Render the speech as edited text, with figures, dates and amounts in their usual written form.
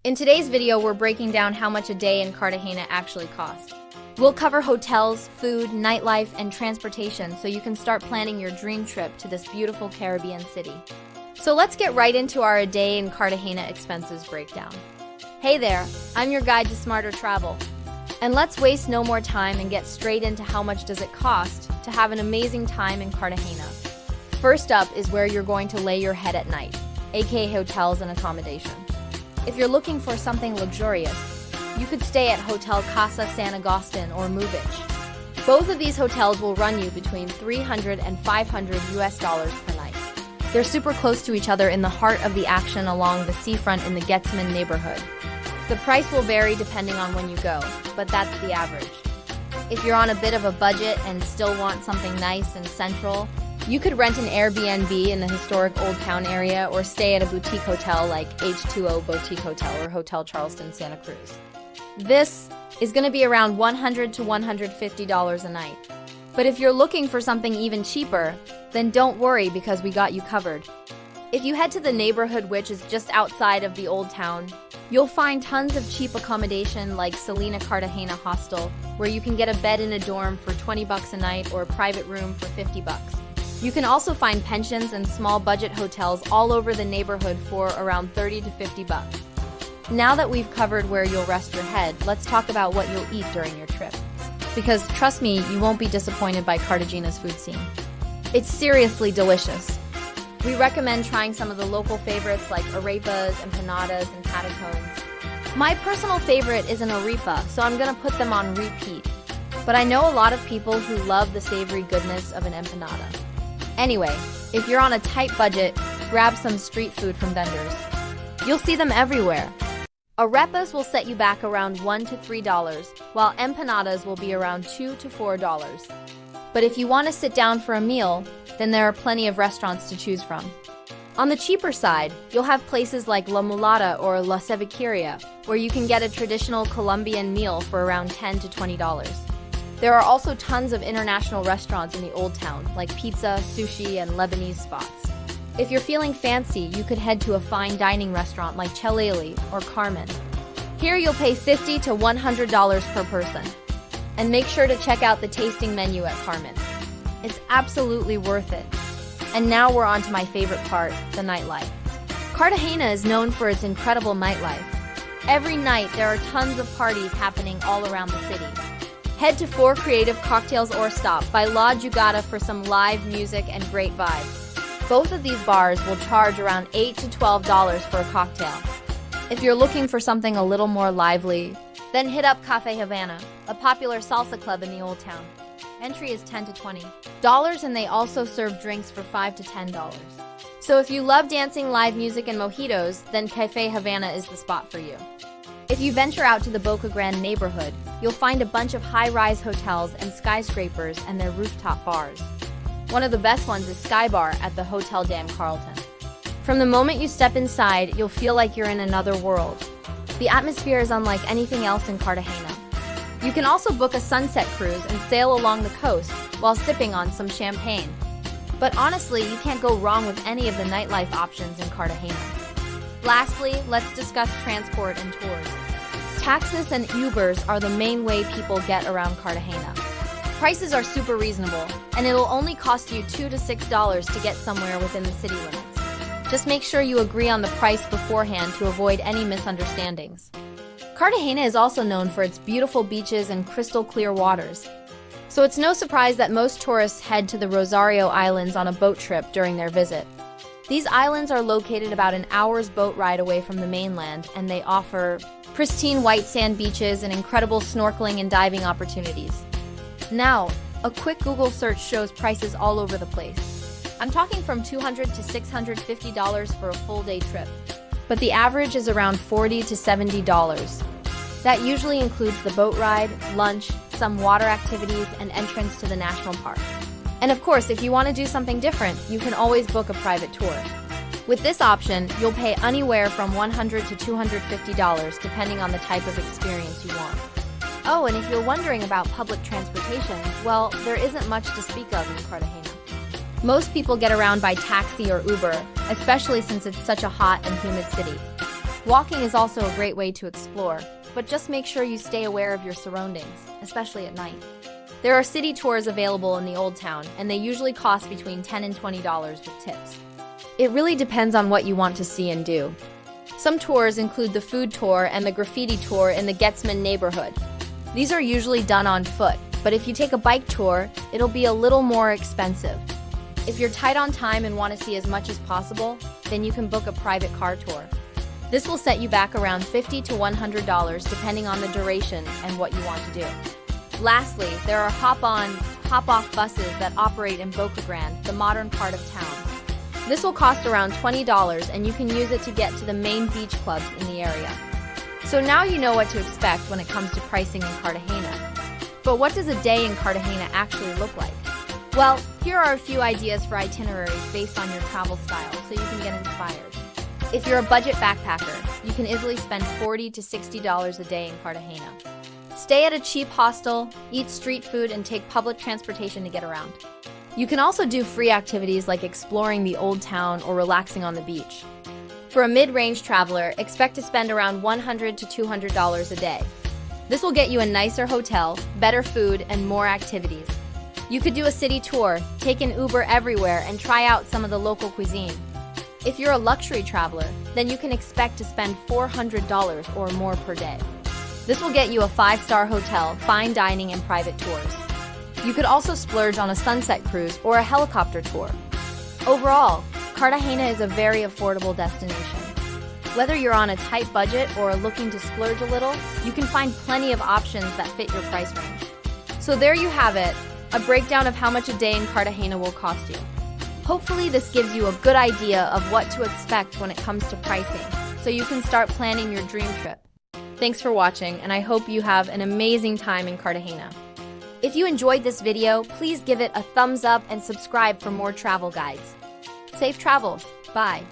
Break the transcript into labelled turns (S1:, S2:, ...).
S1: In today's video, we're breaking down how much a day in Cartagena actually costs. We'll cover hotels, food, nightlife, and transportation so you can start planning your dream trip to this beautiful Caribbean city. So let's get right into our a day in Cartagena expenses breakdown. Hey there, I'm your guide to smarter travel. And let's waste no more time and get straight into how much does it cost to have an amazing time in Cartagena. First up is where you're going to lay your head at night, aka hotels and accommodation. If you're looking for something luxurious, you could stay at Hotel Casa San Agustin or Movich. Both of these hotels will run you between $300 and $500 per night. They're super close to each other in the heart of the action along the seafront in the Getzman neighborhood. The price will vary depending on when you go, but that's the average. If you're on a bit of a budget and still want something nice and central, you could rent an Airbnb in the historic Old Town area or stay at a boutique hotel like H2O Boutique Hotel or Hotel Charleston Santa Cruz. This is going to be around $100 to $150 a night. But if you're looking for something even cheaper, then don't worry because we got you covered. If you head to the neighborhood, which is just outside of the Old Town, you'll find tons of cheap accommodation like Selena Cartagena Hostel, where you can get a bed in a dorm for $20 a night or a private room for $50. You can also find pensions and small budget hotels all over the neighborhood for around $30 to $50. Now that we've covered where you'll rest your head, let's talk about what you'll eat during your trip. Because trust me, you won't be disappointed by Cartagena's food scene. It's seriously delicious. We recommend trying some of the local favorites like arepas, empanadas, and catacombs. My personal favorite is an arepa, so I'm gonna put them on repeat. But I know a lot of people who love the savory goodness of an empanada. Anyway, if you're on a tight budget, grab some street food from vendors. You'll see them everywhere. Arepas will set you back around $1 to $3, while empanadas will be around $2 to $4. But if you want to sit down for a meal, then there are plenty of restaurants to choose from. On the cheaper side, you'll have places like La Mulata or La Cevichería, where you can get a traditional Colombian meal for around $10 to $20. There are also tons of international restaurants in the Old Town, like pizza, sushi, and Lebanese spots. If you're feeling fancy, you could head to a fine dining restaurant like Celele or Carmen. Here you'll pay $50 to $100 per person. And make sure to check out the tasting menu at Carmen. It's absolutely worth it. And now we're on to my favorite part, the nightlife. Cartagena is known for its incredible nightlife. Every night there are tons of parties happening all around the city. Head to 4 Creative Cocktails or Stop by La Jugada for some live music and great vibes. Both of these bars will charge around $8 to $12 for a cocktail. If you're looking for something a little more lively, then hit up Café Havana, a popular salsa club in the Old Town. Entry is $10 to $20, and they also serve drinks for $5 to $10. So if you love dancing, live music, and mojitos, then Café Havana is the spot for you. If you venture out to the Boca Grande neighborhood, you'll find a bunch of high-rise hotels and skyscrapers and their rooftop bars. One of the best ones is Sky Bar at the Hotel Dan Carlton. From the moment you step inside, you'll feel like you're in another world. The atmosphere is unlike anything else in Cartagena. You can also book a sunset cruise and sail along the coast while sipping on some champagne. But honestly, you can't go wrong with any of the nightlife options in Cartagena. Lastly, let's discuss transport and tours. Taxis and Ubers are the main way people get around Cartagena. Prices are super reasonable, and it'll only cost you $2 to $6 to get somewhere within the city limits. Just make sure you agree on the price beforehand to avoid any misunderstandings. Cartagena is also known for its beautiful beaches and crystal clear waters. So it's no surprise that most tourists head to the Rosario Islands on a boat trip during their visit. These islands are located about an hour's boat ride away from the mainland, and they offer pristine white sand beaches and incredible snorkeling and diving opportunities. Now, a quick Google search shows prices all over the place. I'm talking from $200 to $650 for a full-day trip, but the average is around $40 to $70. That usually includes the boat ride, lunch, some water activities, and entrance to the national park. And of course, if you want to do something different, you can always book a private tour. With this option, you'll pay anywhere from $100 to $250 depending on the type of experience you want. Oh, and if you're wondering about public transportation, well, there isn't much to speak of in Cartagena. Most people get around by taxi or Uber, especially since it's such a hot and humid city. Walking is also a great way to explore, but just make sure you stay aware of your surroundings, especially at night. There are city tours available in the Old Town, and they usually cost between $10 and $20 with tips. It really depends on what you want to see and do. Some tours include the food tour and the graffiti tour in the Getzman neighborhood. These are usually done on foot, but if you take a bike tour, it'll be a little more expensive. If you're tight on time and want to see as much as possible, then you can book a private car tour. This will set you back around $50 to $100 depending on the duration and what you want to do. Lastly, there are hop-on, hop-off buses that operate in Boca Grande, the modern part of town. This will cost around $20 and you can use it to get to the main beach clubs in the area. So now you know what to expect when it comes to pricing in Cartagena. But what does a day in Cartagena actually look like? Well, here are a few ideas for itineraries based on your travel style so you can get inspired. If you're a budget backpacker, you can easily spend $40 to $60 a day in Cartagena. Stay at a cheap hostel, eat street food, and take public transportation to get around. You can also do free activities like exploring the Old Town or relaxing on the beach. For a mid-range traveler, expect to spend around $100 to $200 a day. This will get you a nicer hotel, better food, and more activities. You could do a city tour, take an Uber everywhere, and try out some of the local cuisine. If you're a luxury traveler, then you can expect to spend $400 or more per day. This will get you a 5-star hotel, fine dining, and private tours. You could also splurge on a sunset cruise or a helicopter tour. Overall, Cartagena is a very affordable destination. Whether you're on a tight budget or looking to splurge a little, you can find plenty of options that fit your price range. So there you have it, a breakdown of how much a day in Cartagena will cost you. Hopefully this gives you a good idea of what to expect when it comes to pricing, so you can start planning your dream trip. Thanks for watching, and I hope you have an amazing time in Cartagena. If you enjoyed this video, please give it a thumbs up and subscribe for more travel guides. Safe travels. Bye.